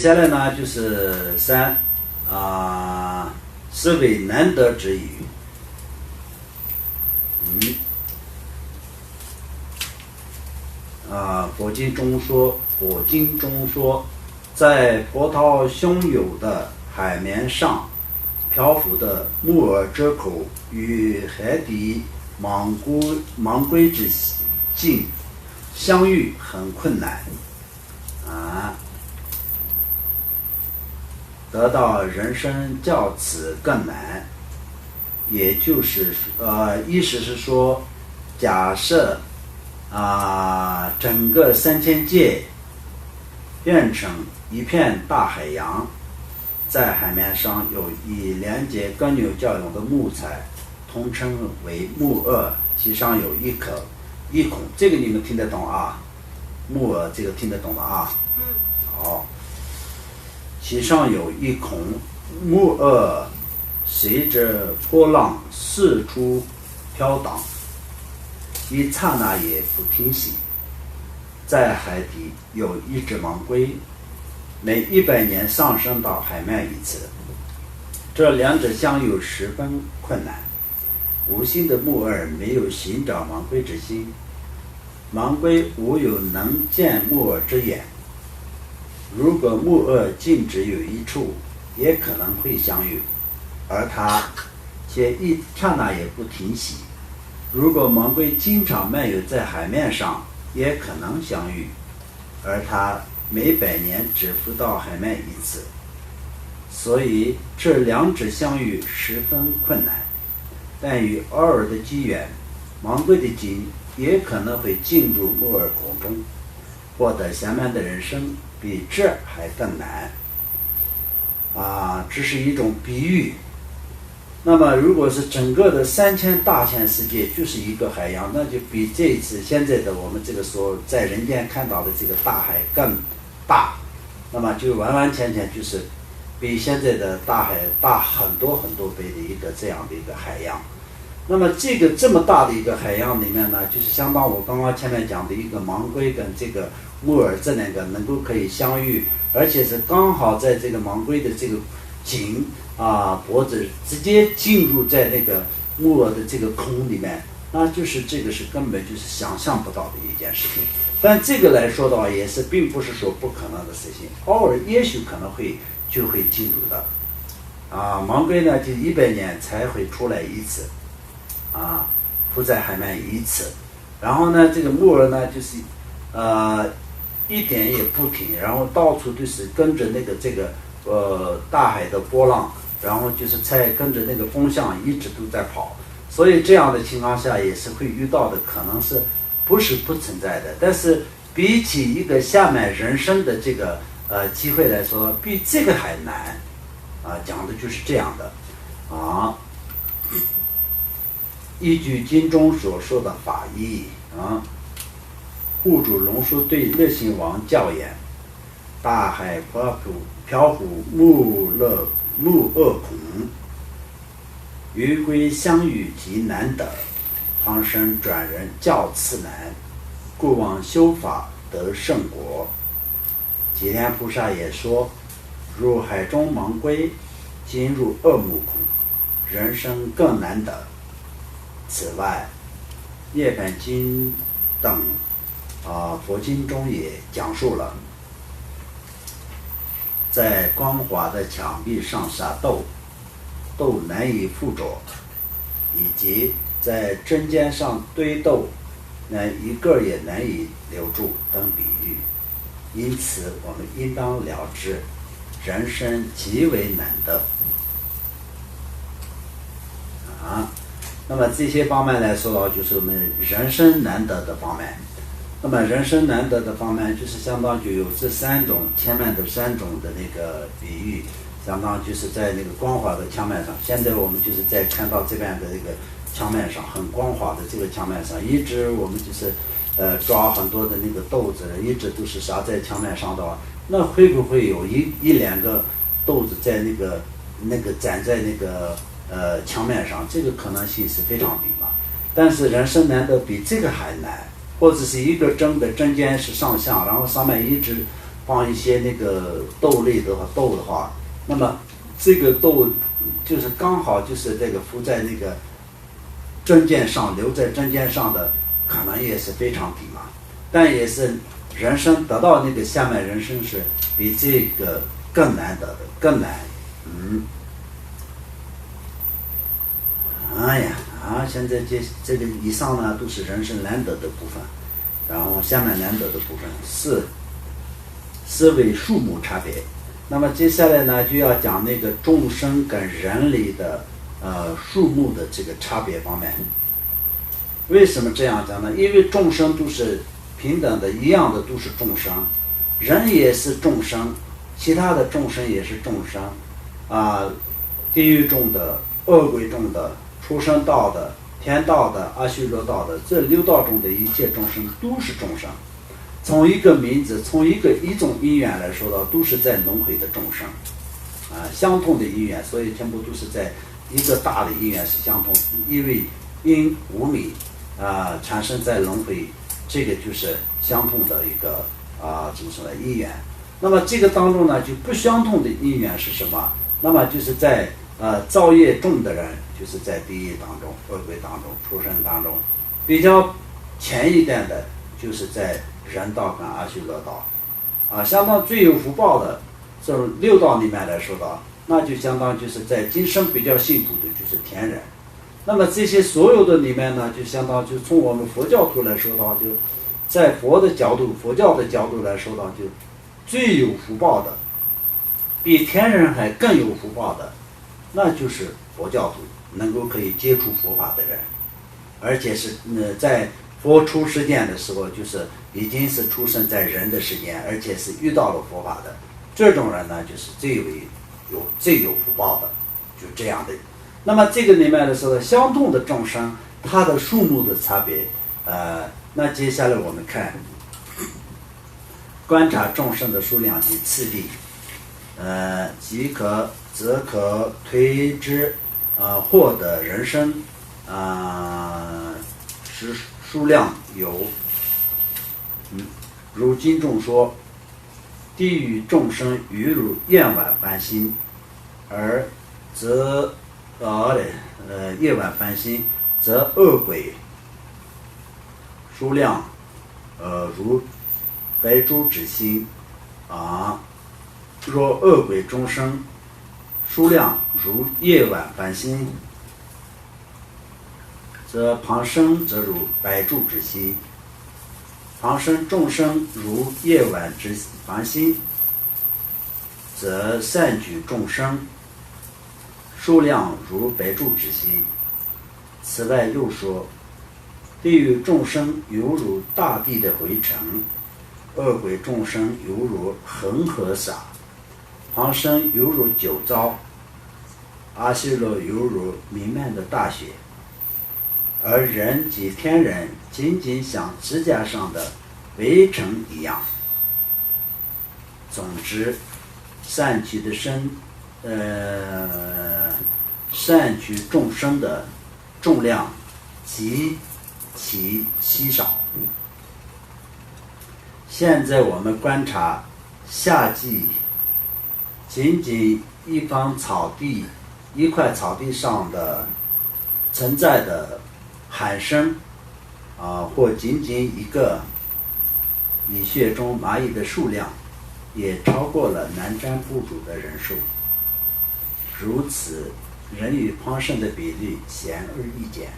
下来呢就是三是为难得之语。佛经中说，在波涛汹涌的海面上漂浮的木耳折口与海底芒龟之境相遇很困难得到人生较此更难。也就是意思是说，假设整个3000界变成一片大海洋，在海面上有以连接耕牛交用的木材，统称为木饵，其上有一孔，这个你们听得懂啊？木饵这个听得懂的啊？好，其上有一孔，木饵随着波浪四处飘荡，一刹那也不停息。在海底有一只芒龟，每100年上升到海面一次，这两者相遇十分困难。无心的木饵没有寻找芒龟之心，芒龟无有能见木饵之眼。如果木饵径直有一处，也可能会相遇，而它却一刹那也不停息。如果芒龟经常漫游在海面上，也可能相遇，而它每100年只浮到海面一次。所以这两者相遇十分困难。但与偶尔的机缘，芒龟的筋也可能会进入木饵孔中，获得圆满的人生比这还更难这是一种比喻。那么如果是整个的3000大千世界就是一个海洋，那就比这次现在的我们这个所在人间看到的这个大海更大，那么就完完全全就是比现在的大海大很多很多倍的一个这样的一个海洋。那么这么大的一个海洋里面呢，就是相当我刚刚前面讲的一个芒龟跟这个木饵这两个能够可以相遇，而且是刚好在这个芒龟的这个颈脖子直接进入在那个木饵的这个孔里面，那就是这个是根本就是想象不到的一件事情。但这个来说的话，也是并不是说不可能的事情，偶尔也许可能就会进入的芒龟呢就100年才会出来一次浮在海面一次。然后呢这个木饵呢就是一点也不停，然后到处都是跟着那个这个大海的波浪，然后就是在跟着那个风向一直都在跑。所以这样的情况下也是会遇到的，可能是不是不存在的。但是比起一个下面人生的这个机会来说，比这个还难讲的就是这样的依据经中所说的法义户主龙树对乐行王教言：大海漂浮木饵孔，鱼龟相遇极难得，苍生转人较次难，故望修法得圣果。吉莲菩萨也说：入海中芒龟，进入恶木孔，人生更难得。此外，涅槃经等佛经中也讲述了，在光滑的墙壁上下豆难以附着，以及在针尖上堆豆一个也难以留住等比喻。因此我们应当了知人生极为难得那么这些方面来说的话，就是我们人生难得的方面。那么人生难得的方面，就是相当于有这3种前面的3种的那个比喻，相当就是在那个光滑的墙面上。现在我们就是在看到这边的这个墙面上，很光滑的这个墙面上，一直我们就是抓很多的那个豆子，一直都是撒在墙面上的话，那会不会有一两个豆子在那个粘在那个墙面上？这个可能性是非常低嘛。但是人生难得比这个还难，或者是一个针的针尖是上下，然后上面一直放一些那个豆类的话，那么这个豆就是刚好就是这个浮在那个针尖上，留在针尖上的可能也是非常低嘛，但也是人参得到那个下面人参是比这个更难得的，更难。哎呀现在这个以上呢都是人参难得的部分，然后下面难得的部分是为数目差别。那么接下来呢就要讲那个众生跟人类的数目的这个差别方面。为什么这样讲呢？因为众生都是平等的，一样的都是众生，人也是众生，其他的众生也是众生地狱中的、恶鬼中的、畜生道的、天道的、阿修罗道的，这六道中的一切众生都是众生。从一个名字，从一种因缘来说到，都是在轮回的众生相同的因缘，所以全部都是在一个大的因缘是相同，因为因无明产生在轮回，这个就是相同的一个怎么说呢因缘。那么这个当中呢就不相同的因缘是什么？那么就是在造业重的人，就是在地狱当中、恶鬼当中、畜生当中，比较浅一点的就是在人道跟阿修罗道相当最有福报的这种六道里面来说到，那就相当就是在今生比较幸福的就是天人。那么这些所有的里面呢，就相当就从我们佛教徒来说的话，就在佛教的角度来说的话，就最有福报的，比天人还更有福报的，那就是佛教徒，能够可以接触佛法的人，而且是在佛出世间的时候，就是已经是出生在人的世间，而且是遇到了佛法的这种人呢，就是最有福报的，就这样的。那么这个里面的时候，相同的众生，它的数目的差别，那接下来我们看，观察众生的数量及次第，则可推知，获得人生，数量有，如经中说，地狱众生犹如夜晚繁星，而则夜晚繁星，则恶鬼数量如白珠之星若恶鬼众生数量如夜晚繁星，则旁生则如白柱之星；旁生众生如夜晚之繁星，则善举众生数量如白柱之星。此外又说，地狱众生犹如大地的灰尘，恶鬼众生犹如恒河沙，旁生犹如酒糟，阿修罗犹如弥漫的大雪，而人及天人仅仅像指甲上的微尘一样。总之，善取众生的重量极其稀少。现在我们观察夏季仅仅一块草地上的存在的喊声或仅仅一个蚁穴中蚂蚁的数量，也超过了南瞻部族的人数。如此，人与旁生的比例显而易见。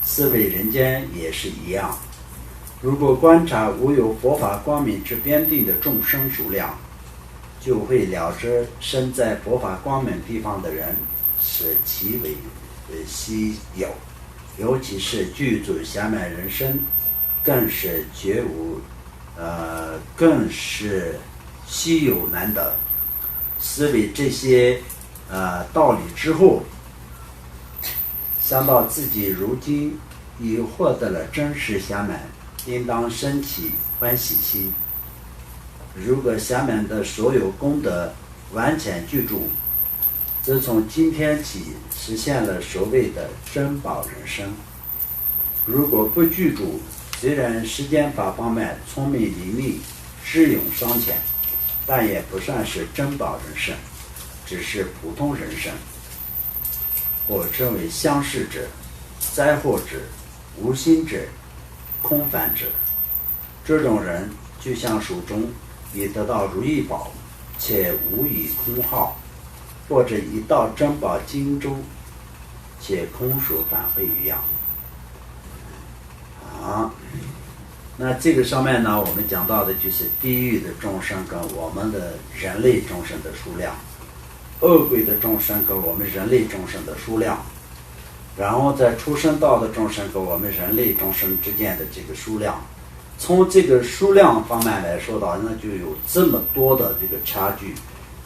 四维人间也是一样。如果观察无有佛法光明之编定的众生数量，就会了知身在佛法光明地方的人是极为稀有，尤其是具足暇满人身，更是绝无更是稀有难得。思维这些道理之后，想到自己如今已获得了真实暇满，应当升起欢喜心。如果暇满的所有功德完全具足，则从今天起实现了所谓的珍宝人生。如果不具足，虽然世间法方面聪明伶俐，智勇双全，但也不算是珍宝人生，只是普通人生，或称为相视者、灾祸者、无心者、空泛者。这种人就像书中已得到如意宝，且无以空耗，或者已到珍宝金珠，且空手返回一样。那这个上面呢，我们讲到的就是地狱的众生跟我们的人类众生的数量，恶鬼的众生跟我们人类众生的数量，然后在出生道的众生跟我们人类众生之间的这个数量。从这个数量方面来说的话，那就有这么多的这个差距，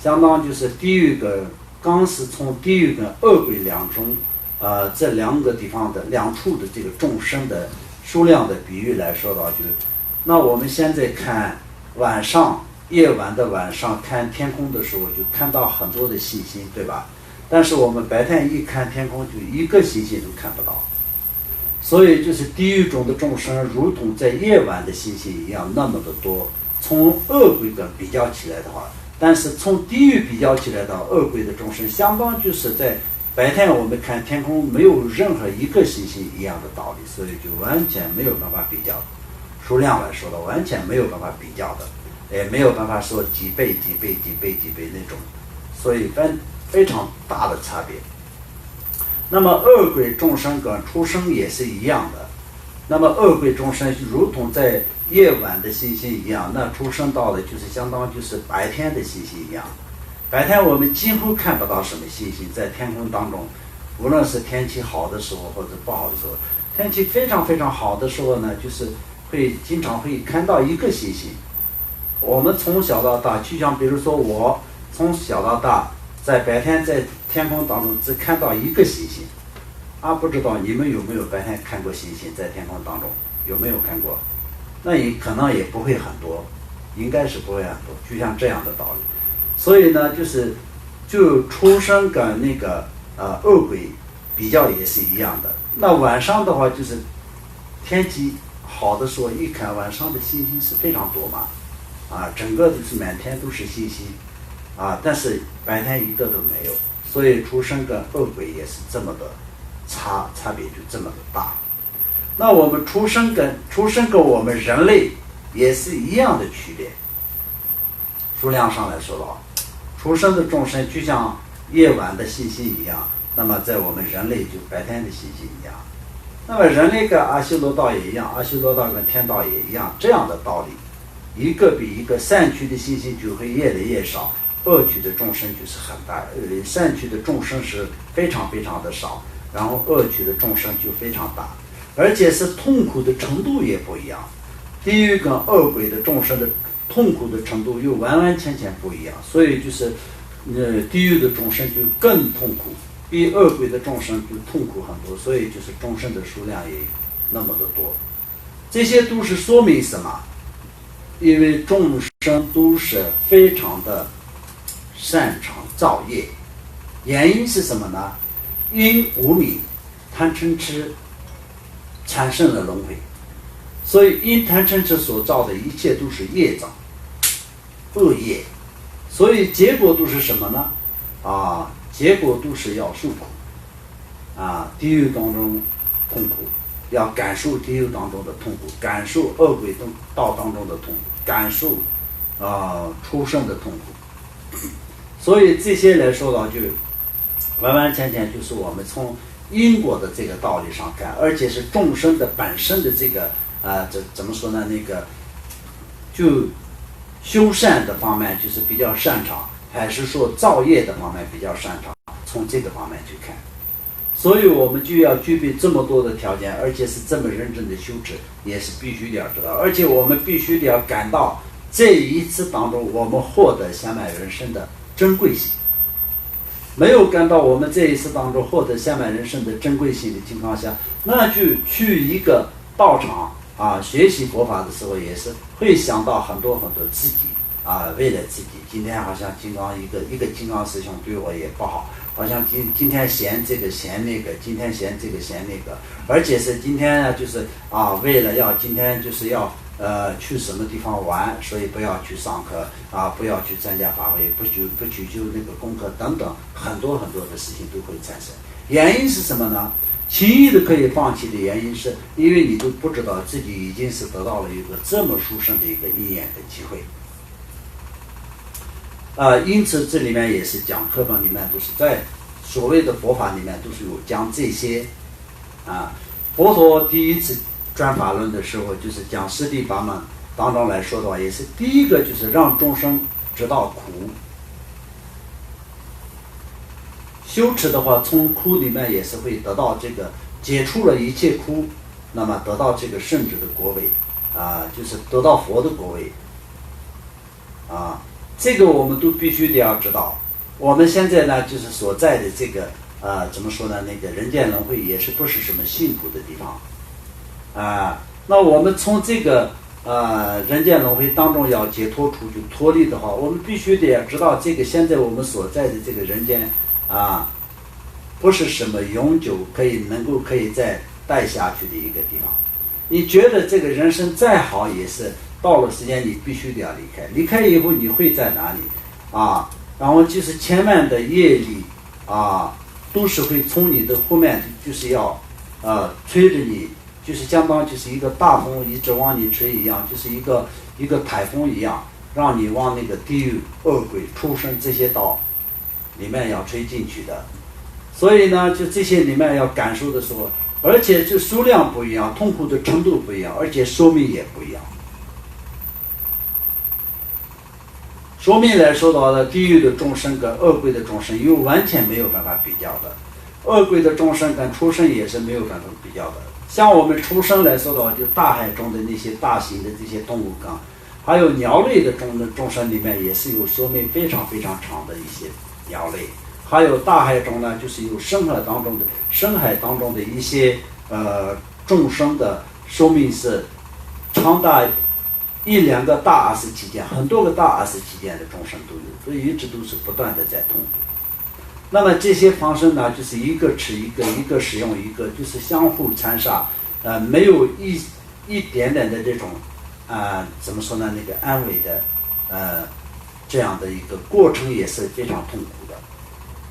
相当就是地狱跟刚是从地狱跟恶鬼两种这两个地方的两处的这个众生的数量的比喻来说的话，就是那我们现在看晚上夜晚的晚上看天空的时候，就看到很多的星星，对吧？但是我们白天一看天空，就一个星星都看不到。所以就是地狱中的众生如同在夜晚的星星一样那么的多。从恶鬼跟比较起来的话，但是从地狱比较起来的恶鬼的众生，相当就是在白天我们看天空没有任何一个星星一样的道理，所以就完全没有办法比较。数量来说的完全没有办法比较的，也没有办法说几倍那种，所以非常大的差别。那么恶鬼众生跟出生也是一样的，那么恶鬼众生如同在夜晚的星星一样，那出生到的就是相当就是白天的星星一样。白天我们几乎看不到什么星星，在天空当中，无论是天气好的时候或者不好的时候，天气非常非常好的时候呢，就是经常会看到一个星星。我们从小到大，就像比如说我从小到大在白天在天空当中只看到一个星星不知道你们有没有白天看过星星，在天空当中有没有看过？那也可能也不会很多，应该是不会很多，就像这样的道理。所以呢，就出生跟那个恶鬼比较也是一样的。那晚上的话，就是天气好的时候，一看晚上的星星是非常多嘛，整个就是满天都是星星但是白天一个都没有。所以出生跟恶鬼也是这么的差别就这么的大。那我们出生跟我们人类也是一样的区别。数量上来说的话，出生的众生就像夜晚的星星一样，那么在我们人类就白天的星星一样。那么人类跟阿修罗道也一样，阿修罗道跟天道也一样，这样的道理，一个比一个善趣的星星就会越来越少，恶趣的众生就是很大，善趣的众生是非常非常的少，然后恶趣的众生就非常大，而且是痛苦的程度也不一样。地狱跟恶鬼的众生的痛苦的程度又完完全全不一样，所以就是地狱的众生就更痛苦，比恶鬼的众生就痛苦很多，所以就是众生的数量也那么的多。这些都是说明什么？因为众生都是非常的擅长造业，原因是什么呢？因无明贪嗔痴产生了轮回，所以因贪嗔痴所造的一切都是业障、恶业，所以结果都是什么呢？结果都是要受苦地狱当中痛苦，要感受地狱当中的痛苦，感受恶鬼道当中的痛苦，感受出生的痛苦。所以这些来说呢，就完完全全就是我们从因果的这个道理上看，而且是众生的本身的这个怎么说呢？那个就修善的方面就是比较擅长，还是说造业的方面比较擅长？从这个方面去看，所以我们就要具备这么多的条件，而且是这么认真的修持，也是必须得要知道，而且我们必须得要感到这一次当中我们获得下满人生的珍贵性。没有感到我们这一次当中获得下满人生的珍贵性的情况下，那就去一个道场学习佛法的时候，也是会想到很多很多自己为了自己，今天好像金刚一个金刚师兄对我也不好，好像今天嫌这个嫌那个，今天嫌这个嫌那个，而且是今天呢就是为了要今天就是要去什么地方玩，所以不要去上课啊，不要去参加法会，不去修那个功课等等，很多很多的事情都会产生。原因是什么呢？轻易的可以放弃的原因是因为你都不知道自己已经是得到了一个这么殊胜的一个因缘的机会。因此这里面也是讲课本里面都是在所谓的佛法里面都是有讲这些佛陀第一次转法轮的时候，就是讲十地法门当中来说的话，也是第一个就是让众生知道苦。修持的话，从苦里面也是会得到这个解除了一切苦，那么得到这个圣者的果位就是得到佛的果位这个我们都必须得要知道。我们现在呢，就是所在的这个怎么说呢？那个人间轮回也是不是什么幸福的地方那我们从这个人间轮回当中要解脱出去脱离的话，我们必须得要知道这个现在我们所在的这个人间不是什么永久能够再待下去的一个地方。你觉得这个人生再好，也是到了时间你必须得要离开。离开以后你会在哪里然后就是千万的业力都是会从你的后面就是要吹着你，就是相当就是一个大风一直往你吹一样，就是一个台风一样，让你往那个地狱恶鬼畜生这些道里面要吹进去的。所以呢，就这些里面要感受的时候，而且这数量不一样，痛苦的程度不一样，而且寿命也不一样。寿命来说的话呢，地狱的众生跟恶鬼的众生又完全没有办法比较的，恶鬼的众生跟畜生也是没有办法比较的。像我们畜生来说的话，就大海中的那些大型的这些动物纲，还有鸟类的众生里面也是有寿命非常非常长的一些鸟类。还有大海中呢，就是有深海当中的一些众生的寿命是长达1-2个大20期间，很多个大20期间的众生都有，所以一直都是不断的在痛苦。那么这些方生呢，就是一个吃一个使用一个，就是相互残杀，没有一点点的这种怎么说呢，那个安慰的这样的一个过程也是非常痛苦的。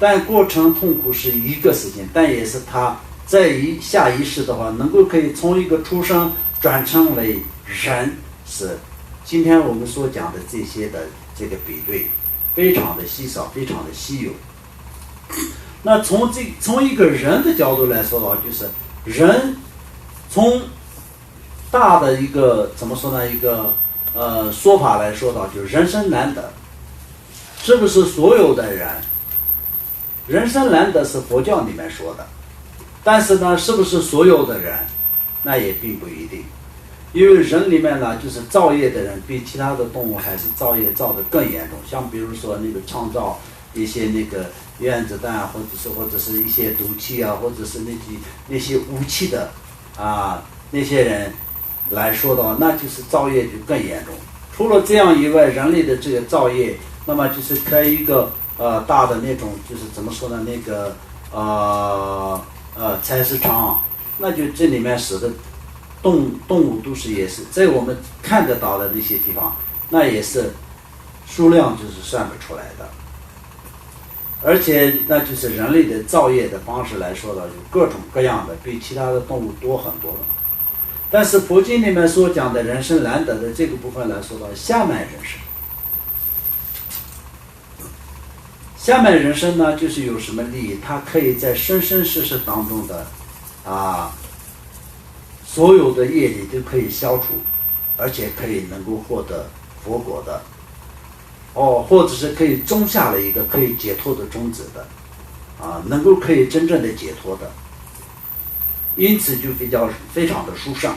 但过程痛苦是一个事情，但也是他在下一世的话，能够可以从一个畜生转成为人，是今天我们所讲的这些的这个比对非常的稀少，非常的稀有。那从一个人的角度来说的话，就是人从大的一个怎么说呢，一个说法来说的话，就是人生难得，是不是所有的人生难得是佛教里面说的，但是呢，是不是所有的人，那也并不一定。因为人里面呢，就是造业的人比其他的动物还是造业造得更严重。像比如说那个创造一些那个原子弹，或者是一些毒气或者是那些武器的那些人来说的话，那就是造业就更严重。除了这样以外，人类的这个造业，那么就是开一个大的那种，就是怎么说呢，那个菜市场，那就这里面使得动物都是也是在我们看得到的那些地方，那也是数量就是算不出来的。而且那就是人类的造业的方式来说的，有各种各样的，比其他的动物多很多了。但是佛经里面所讲的人生难得的这个部分来说的，下面人生，下面人生呢，就是有什么利益？它可以在生生世世当中的所有的业力都可以消除，而且可以能够获得佛果的或者是可以种下了一个可以解脱的种子的能够可以真正的解脱的，因此就非常的殊胜。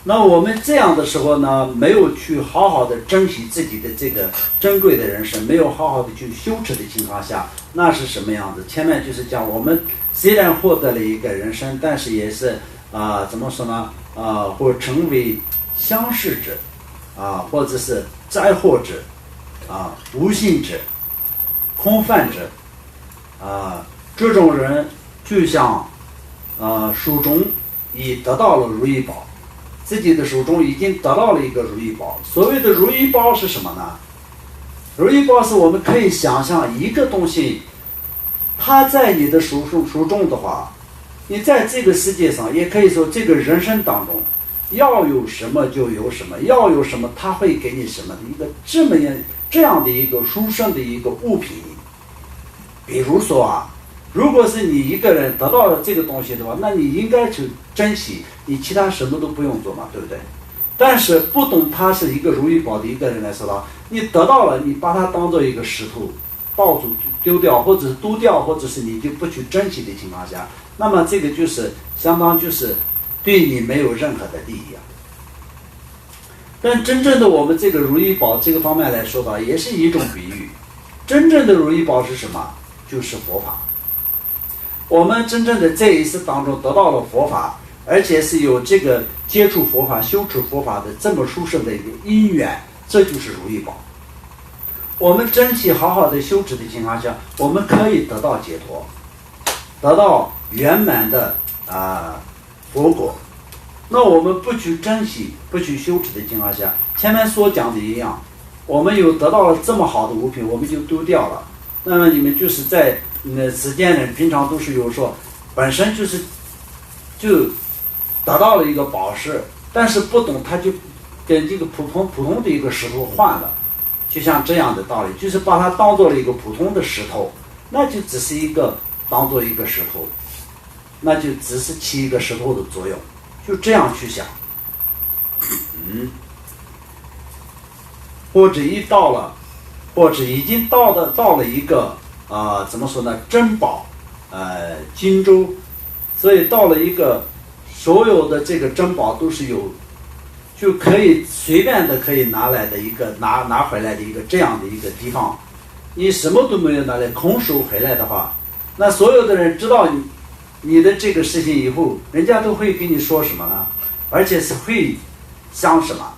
那我们这样的时候呢，没有去好好的珍惜自己的这个珍贵的人生，没有好好的去修持的情况下，那是什么样子？前面就是讲我们虽然获得了一个人生，但是也是怎么说呢或成为相视者或者是灾祸者无信者空泛者这种人就像手中已得到了如意宝，自己的手中已经得到了一个如意宝。所谓的如意宝是什么呢？如意宝是我们可以想象一个东西，它在你的手中的话，你在这个世界上，也可以说这个人生当中，要有什么就有什么，要有什么他会给你什么的一个这样的一个殊胜的一个物品。比如说啊，如果是你一个人得到了这个东西的话，那你应该去珍惜，你其他什么都不用做嘛，对不对？但是不懂它是一个如意宝的一个人来说的话，你得到了，你把它当做一个石头，到处丢掉，或者是丢掉，或者是你就不去珍惜的情况下，那么这个就是相当就是对你没有任何的利益啊。但真正的我们这个如意宝这个方面来说的话，也是一种比喻。真正的如意宝是什么？就是佛法。我们真正的这一世当中得到了佛法，而且是有这个接触佛法、修持佛法的这么殊胜的一个因缘，这就是如意宝。我们珍惜好好的修持的情况下，我们可以得到解脱，得到圆满的佛果。那我们不去珍惜、不去修持的情况下，前面所讲的一样，我们有得到了这么好的物品，我们就丢掉了。那么你们就是在世间人平常都是有说，本身就得到了一个宝石，但是不懂他就跟这个普通的一个石头换了，就像这样的道理，就是把它当做了一个普通的石头，那就只是一个当做一个石头，那就只是起一个石头的作用，就这样去想。或者或者已经到了一个怎么说呢，珍宝荆州，所以到了一个所有的这个珍宝都是有，就可以随便的可以拿来的一个拿回来的一个这样的一个地方。你什么都没有拿来，空手回来的话，那所有的人知道你的这个事情以后，人家都会跟你说什么呢？而且是会想什么？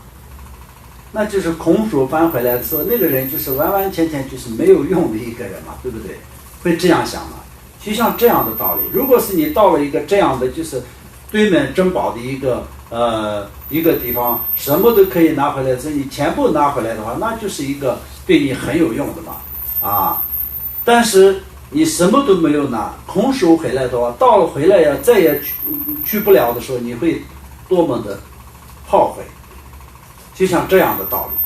那就是空手翻回来的时候，那个人就是完完全全就是没有用的一个人嘛，对不对？会这样想嘛？就像这样的道理，如果是你到了一个这样的就是对面珍宝的一个地方，什么都可以拿回来，所以你全部拿回来的话，那就是一个对你很有用的嘛，但是你什么都没有拿，空手回来的话，到了回来呀再也去不了的时候，你会多么的后悔。就像这样的道理。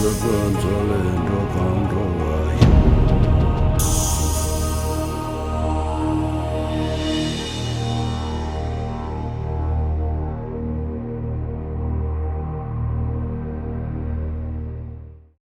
自本作人着康中